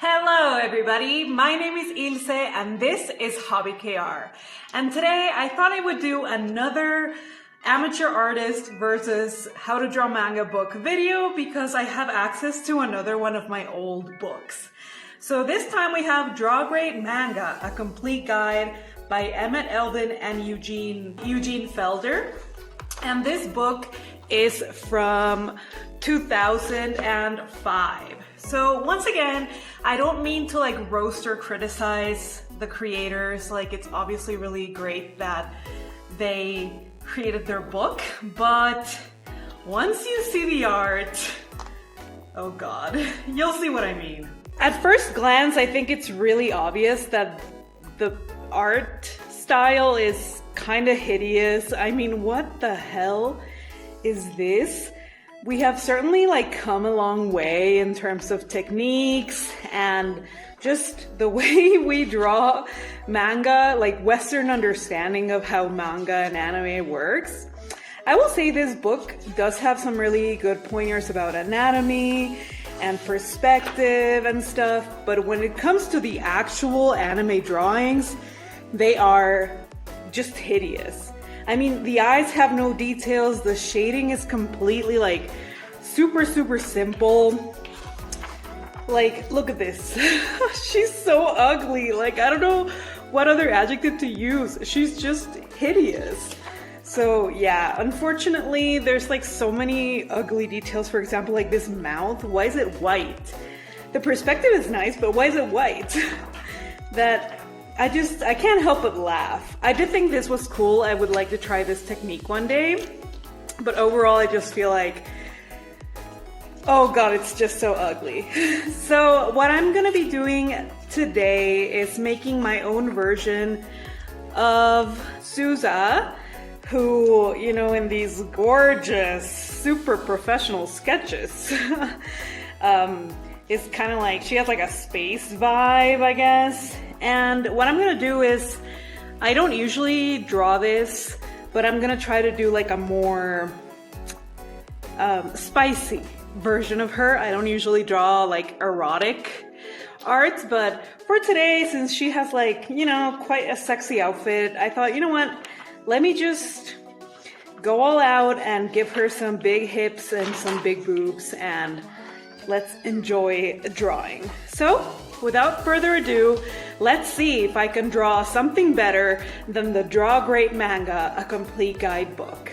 Hello everybody, my name is Ilse and this is hobbykr. And today I thought I would do another amateur artist versus how to draw manga book video because I have access to another one of my old books. So this time we have Draw Great Manga, a complete guide by Emmett Eldon and Eugene Felder. And this book is from 2005. So once again, I don't mean to like roast or criticize the creators. Like, it's obviously really great that they created their book, but once you see the art, oh God, you'll see what I mean. At first glance, I think it's really obvious that the art style is kind of hideous. I mean, what the hell is this? We have certainly like come a long way in terms of techniques and just the way we draw manga, like Western understanding of how manga and anime works. I will say this book does have some really good pointers about anatomy and perspective and stuff, but when it comes to the actual anime drawings, they are just hideous. I mean, the eyes have no details, the shading is completely like super simple. Like, look at this. She's so ugly. Like, I don't know what other adjective to use. She's just hideous. So yeah, unfortunately, there's like so many ugly details. For example, like this mouth, why is it white? The perspective is nice, but why is it white? I can't help but laugh. I did think this was cool. I would like to try this technique one day. But overall, I just feel like, oh God, it's just so ugly. So what I'm gonna be doing today is making my own version of Souza, who, you know, in these gorgeous, super professional sketches, is kind of like, she has like a space vibe, I guess. And what I'm gonna do is, I don't usually draw this, but I'm gonna try to do like a more spicy version of her. I don't usually draw like erotic art, but for today, since she has like, you know, quite a sexy outfit, I thought, you know what, let me just go all out and give her some big hips and some big boobs, and let's enjoy drawing. So, without further ado, let's see if I can draw something better than the Draw Great Manga, a complete guidebook.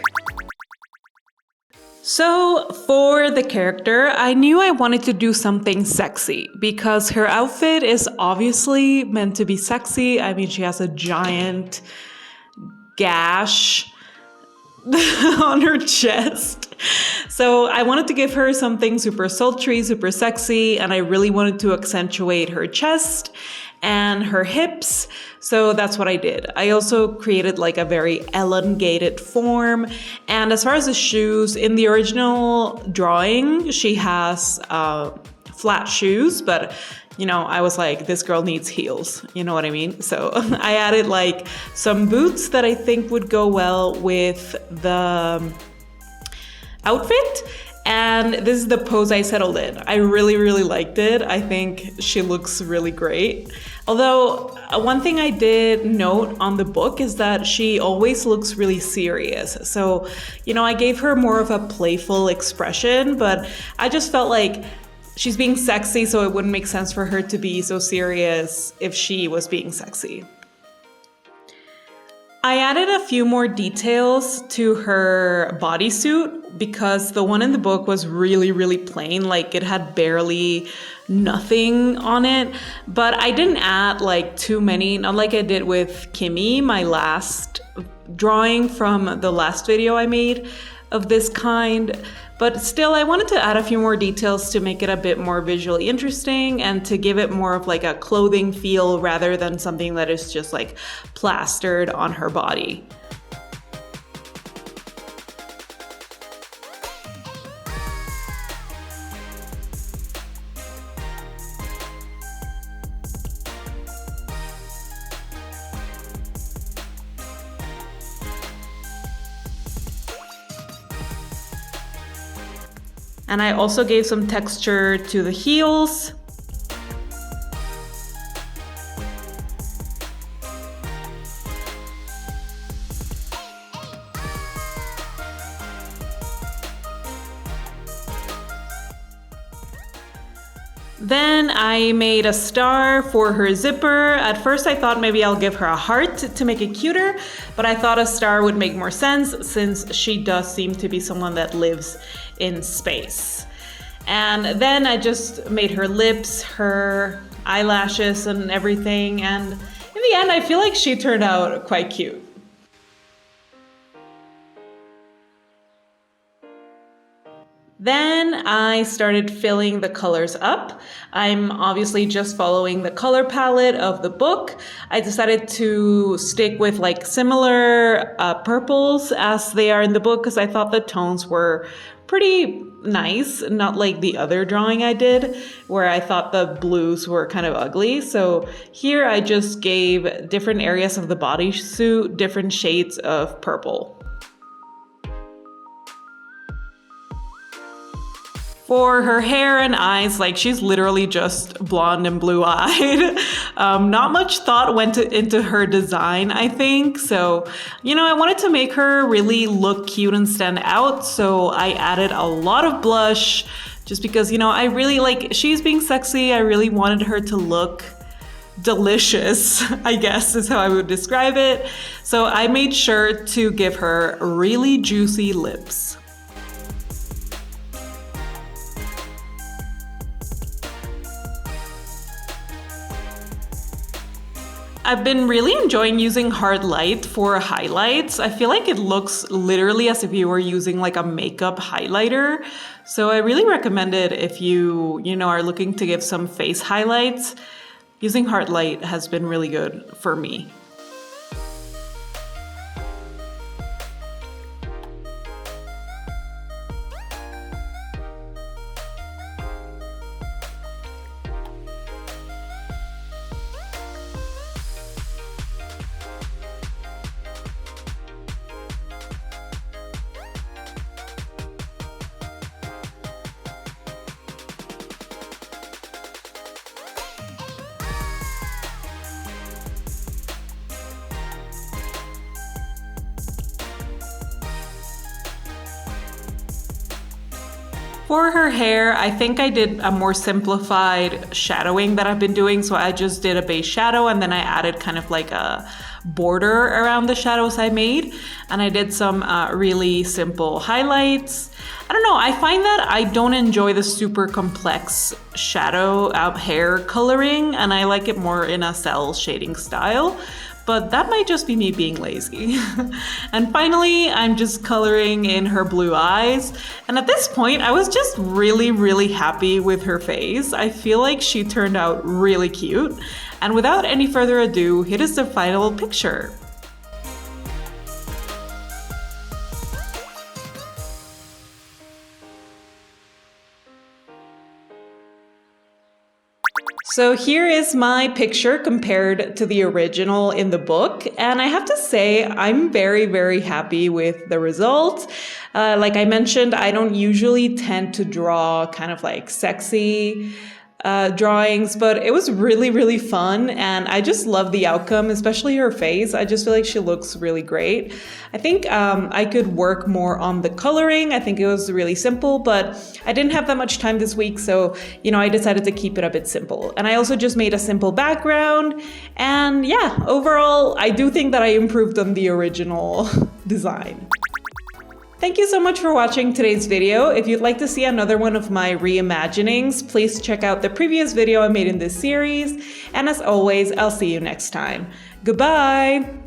So for the character, I knew I wanted to do something sexy because her outfit is obviously meant to be sexy. I mean, she has a giant gash on her chest. So I wanted to give her something super sultry, super sexy, and I really wanted to accentuate her chest and her hips. So that's what I did. I also created like a very elongated form. And as far as the shoes, in the original drawing, she has flat shoes, but you know, I was like, this girl needs heels, you know what I mean? So I added like some boots that I think would go well with the outfit. And this is the pose I settled in. I really liked it. I think she looks really great. Although one thing I did note on the book is that she always looks really serious. So, you know, I gave her more of a playful expression, but I just felt like she's being sexy, so it wouldn't make sense for her to be so serious if she was being sexy. I added a few more details to her bodysuit because the one in the book was really plain, like it had barely nothing on it. But I didn't add like too many, not like I did with Kimmy, my last drawing from the last video I made of this kind. But still, I wanted to add a few more details to make it a bit more visually interesting and to give it more of like a clothing feel rather than something that is just like plastered on her body. And I also gave some texture to the heels. Then I made a star for her zipper. At first I thought maybe I'll give her a heart to make it cuter, but I thought a star would make more sense since she does seem to be someone that lives in space. And then I just made her lips, her eyelashes and everything, and in the end I feel like she turned out quite cute. Then I started filling the colors up. I'm obviously just following the color palette of the book. I decided to stick with like similar purples as they are in the book because I thought the tones were pretty nice, not like the other drawing I did where I thought the blues were kind of ugly. So here I just gave different areas of the bodysuit different shades of purple. For her hair and eyes, like she's literally just blonde and blue-eyed. Not much thought went into her design, I think. So, I wanted to make her really look cute and stand out. So I added a lot of blush just because, I really she's being sexy. I really wanted her to look delicious, I guess is how I would describe it. So I made sure to give her really juicy lips. I've been really enjoying using hard light for highlights. I feel like it looks literally as if you were using like a makeup highlighter. So I really recommend it if you are looking to give some face highlights. Using hard light has been really good for me. For her hair, I think I did a more simplified shadowing that I've been doing. So I just did a base shadow and then I added kind of like a border around the shadows I made. And I did some really simple highlights. I don't know, I find that I don't enjoy the super complex shadow hair coloring and I like it more in a cell shading style. But that might just be me being lazy. And finally, I'm just coloring in her blue eyes. And at this point, I was just really, really happy with her face. I feel like she turned out really cute. And without any further ado, here is the final picture. So here is my picture compared to the original in the book. And I have to say, I'm very, very happy with the result. Like I mentioned, I don't usually tend to draw kind of like sexy drawings, but it was really, really fun. And I just love the outcome, especially her face. I just feel like she looks really great. I think I could work more on the coloring. I think it was really simple, but I didn't have that much time this week. So, I decided to keep it a bit simple. And I also just made a simple background. And yeah, overall, I do think that I improved on the original design. Thank you so much for watching today's video. If you'd like to see another one of my reimaginings, please check out the previous video I made in this series. And as always, I'll see you next time. Goodbye!